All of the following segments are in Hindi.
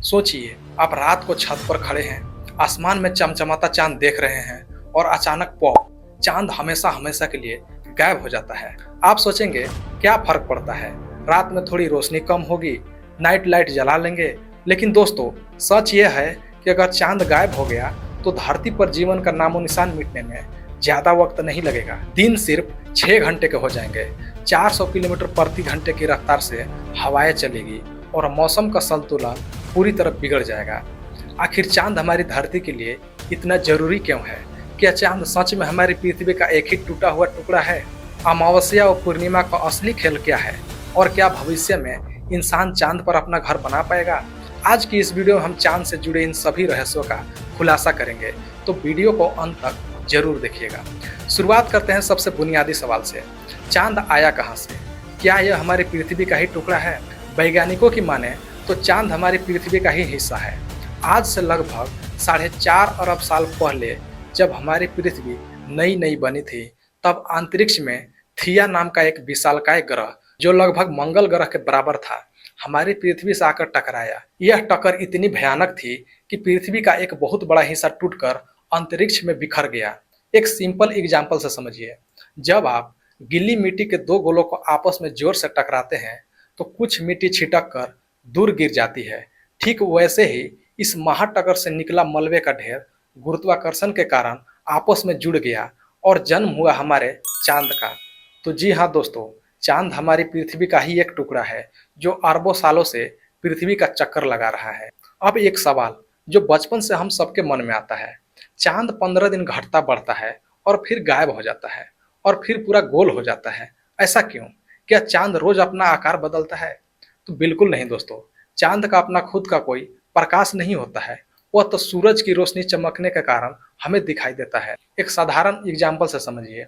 सोचिए, आप रात को छत पर खड़े हैं, आसमान में चमचमाता चांद देख रहे हैं और अचानक पॉप, चांद हमेशा हमेशा के लिए गायब हो जाता है। आप सोचेंगे क्या फर्क पड़ता है, रात में थोड़ी रोशनी कम होगी, नाइट लाइट जला लेंगे। लेकिन दोस्तों, सच यह है कि अगर चांद गायब हो गया तो धरती पर जीवन का नामो निशान मिटने में ज्यादा वक्त नहीं लगेगा। दिन सिर्फ 6 घंटे के हो जाएंगे, 400 किलोमीटर प्रति घंटे की रफ्तार से हवाएं चलेगी और मौसम का संतुलन पूरी तरह बिगड़ जाएगा। आखिर चांद हमारी धरती के लिए इतना जरूरी क्यों है? क्या चांद सच में हमारी पृथ्वी का एक ही टूटा हुआ टुकड़ा है? अमावस्या और पूर्णिमा का असली खेल क्या है? और क्या भविष्य में इंसान चांद पर अपना घर बना पाएगा? आज की इस वीडियो में हम चांद से जुड़े इन सभी रहस्यों का खुलासा करेंगे, तो वीडियो को अंत तक जरूर देखिएगा। शुरुआत करते हैं सबसे बुनियादी सवाल से, चांद आया कहाँ से? क्या यह हमारी पृथ्वी का ही टुकड़ा है? वैज्ञानिकों की माने तो चांद हमारी पृथ्वी का ही हिस्सा है। आज से लगभग 4.5 अरब साल पहले जब हमारी पृथ्वी नई नई बनी थी, तब अंतरिक्ष में थिया नाम का एक विशालकाय ग्रह, जो लगभग मंगल ग्रह के बराबर था, हमारी पृथ्वी से आकर टकराया। यह टक्कर इतनी भयानक थी कि पृथ्वी का एक बहुत बड़ा हिस्सा टूटकर अंतरिक्ष में बिखर गया। एक सिंपल एग्जाम्पल से समझिए, जब आप गीली मिट्टी के दो गोलों को आपस में जोर से टकराते हैं तो कुछ मिट्टी छिटक कर दूर गिर जाती है। ठीक वैसे ही इस महाटक्कर से निकला मलबे का ढेर गुरुत्वाकर्षण के कारण आपस में जुड़ गया और जन्म हुआ हमारे चांद का। तो जी हाँ दोस्तों, चांद हमारी पृथ्वी का ही एक टुकड़ा है जो अरबों सालों से पृथ्वी का चक्कर लगा रहा है। अब एक सवाल जो बचपन से हम सबके मन में आता है, चांद 15 दिन घटता बढ़ता है और फिर गायब हो जाता है और फिर पूरा गोल हो जाता है, ऐसा क्यों? क्या चांद रोज अपना आकार बदलता है? तो बिल्कुल नहीं दोस्तों, चांद का अपना खुद का कोई प्रकाश नहीं होता है, वह तो सूरज की रोशनी चमकने के कारण हमें दिखाई देता है। एक साधारण एग्जाम्पल से समझिए,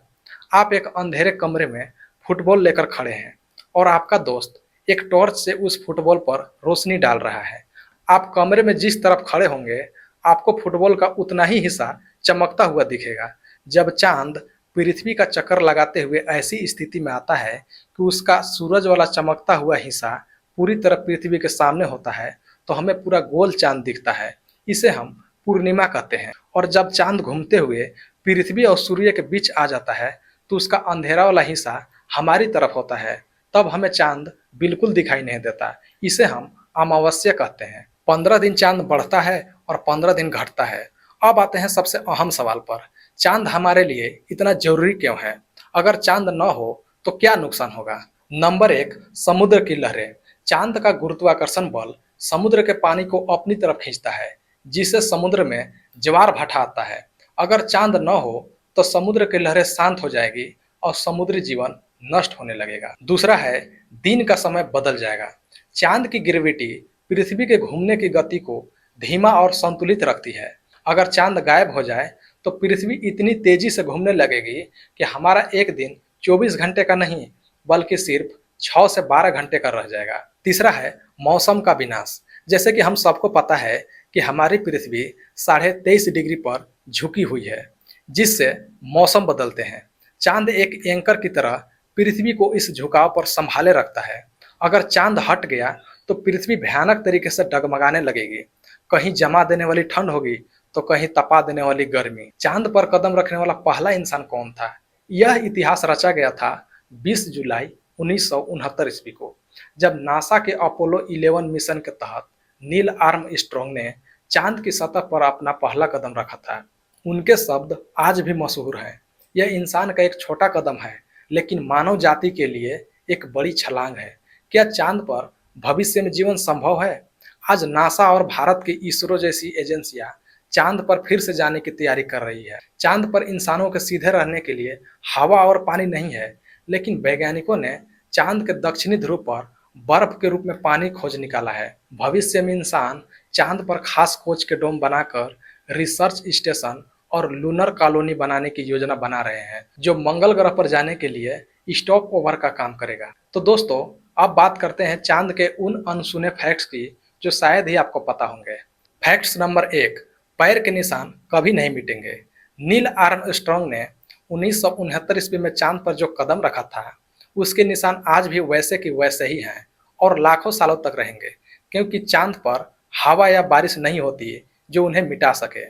आप एक अंधेरे कमरे में फुटबॉल लेकर खड़े हैं और आपका दोस्त एक टॉर्च से उस फुटबॉल पर रोशनी डाल रहा है। आप कमरे में जिस तरफ खड़े होंगे, आपको फुटबॉल का उतना ही हिस्सा चमकता हुआ दिखेगा। जब चांद पृथ्वी का चक्कर लगाते हुए ऐसी स्थिति में आता है कि उसका सूरज वाला चमकता हुआ हिस्सा पूरी तरह पृथ्वी के सामने होता है, तो हमें पूरा गोल चांद दिखता है। इसे हम पूर्णिमा कहते हैं। और जब चांद घूमते हुए पृथ्वी और सूर्य के बीच आ जाता है तो उसका अंधेरा वाला हिस्सा हमारी तरफ होता है, तब हमें चांद बिल्कुल दिखाई नहीं देता। इसे हम अमावस्या कहते हैं। 15 दिन चांद बढ़ता है और 15 दिन घटता है। अब आते हैं सबसे अहम सवाल पर, चांद हमारे लिए इतना जरूरी क्यों है? अगर चांद न हो तो क्या नुकसान होगा? नंबर 1, समुद्र की लहरें। चांद का गुरुत्वाकर्षण बल समुद्र के पानी को अपनी तरफ खींचता है, जिससे समुद्र में ज्वार भाटा आता है। अगर चांद न हो तो समुद्र की लहरें शांत हो जाएगी और समुद्री जीवन नष्ट होने लगेगा। दूसरा है, दिन का समय बदल जाएगा। चांद की ग्रेविटी पृथ्वी के घूमने की गति को धीमा और संतुलित रखती है। अगर चांद गायब हो जाए तो पृथ्वी इतनी तेजी से घूमने लगेगी कि हमारा एक दिन 24 घंटे का नहीं, बल्कि सिर्फ 6 से 12 घंटे का रह जाएगा। तीसरा है, मौसम का विनाश। जैसे कि हम सबको पता है कि हमारी पृथ्वी 23.5 डिग्री पर झुकी हुई है, जिससे मौसम बदलते हैं। चांद एक एंकर की तरह पृथ्वी को इस झुकाव पर संभाले रखता है। अगर चांद हट गया तो पृथ्वी भयानक तरीके से डगमगाने लगेगी। कहीं जमा देने वाली ठंड होगी तो कहीं तपा देने वाली गर्मी। चांद पर कदम रखने वाला पहला इंसान कौन था? यह इतिहास रचा गया था 20 जुलाई 1969 ईस्वी को, जब नासा के अपोलो 11 मिशन के तहत नील आर्मस्ट्रॉन्ग ने चांद की सतह पर अपना पहला कदम रखा था। उनके शब्द आज भी मशहूर हैं, यह इंसान का एक छोटा कदम है, लेकिन मानव जाति के लिए एक बड़ी छलांग है। क्या चांद पर भविष्य में जीवन संभव है? आज नासा और भारत की इसरो जैसी एजेंसियां चांद पर फिर से जाने की तैयारी कर रही है। चांद पर इंसानों के सीधे रहने के लिए हवा और पानी नहीं है, लेकिन वैज्ञानिकों ने चांद के दक्षिणी ध्रुव पर बर्फ के रूप में पानी खोज निकाला है। भविष्य में इंसान चांद पर खास खोज के डोम बनाकर रिसर्च स्टेशन और लूनर कॉलोनी बनाने की योजना बना रहे हैं, जो मंगल ग्रह पर जाने के लिए स्टॉप ओवर का काम करेगा। तो दोस्तों, अब बात करते हैं चांद के उन अनसुने फैक्ट्स की जो शायद ही आपको पता होंगे। फैक्ट्स नंबर 1, पैर के निशान कभी नहीं मिटेंगे। नील आर्मस्ट्रॉन्ग ने 1969 ईस्वी में चांद पर जो कदम रखा था, उसके निशान आज भी वैसे के वैसे ही हैं और लाखों सालों तक रहेंगे, क्योंकि चांद पर हवा या बारिश नहीं होती जो उन्हें मिटा सके।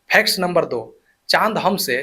फैक्ट्स नंबर 2, चांद हमसे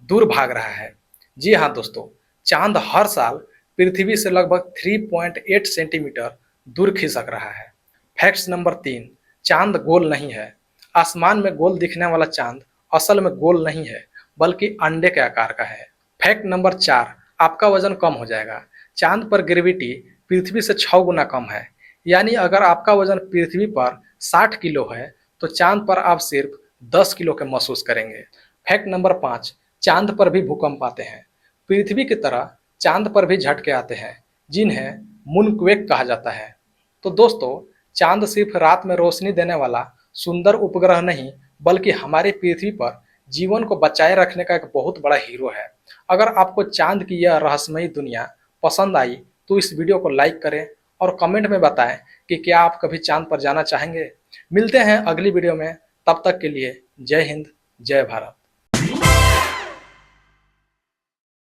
दूर भाग रहा है। जी हाँ दोस्तों, चांद हर साल पृथ्वी से लगभग 3.8 सेंटीमीटर दूर खिसक रहा है। फैक्ट्स नंबर 3, चांद गोल नहीं है। आसमान में गोल दिखने वाला चांद असल में गोल नहीं है, बल्कि अंडे के आकार का है। फैक्ट नंबर 4, आपका वजन कम हो जाएगा। चांद पर ग्रेविटी पृथ्वी से 6 गुना कम है। यानी अगर आपका वजन पृथ्वी पर 60 किलो है तो चांद पर आप सिर्फ 10 किलो के महसूस करेंगे। फैक्ट नंबर 5, चांद पर भी भूकंप आते हैं। पृथ्वी की तरह चांद पर भी झटके आते हैं, जिन्हें मूनक्वेक कहा जाता है। तो दोस्तों, चांद सिर्फ रात में रोशनी देने वाला सुंदर उपग्रह नहीं, बल्कि हमारी पृथ्वी पर जीवन को बचाए रखने का एक बहुत बड़ा हीरो है। अगर आपको चांद की यह रहस्यमयी दुनिया पसंद आई तो इस वीडियो को लाइक करें और कमेंट में बताएं कि क्या आप कभी चांद पर जाना चाहेंगे। मिलते हैं अगली वीडियो में, तब तक के लिए जय हिंद, जय भारत।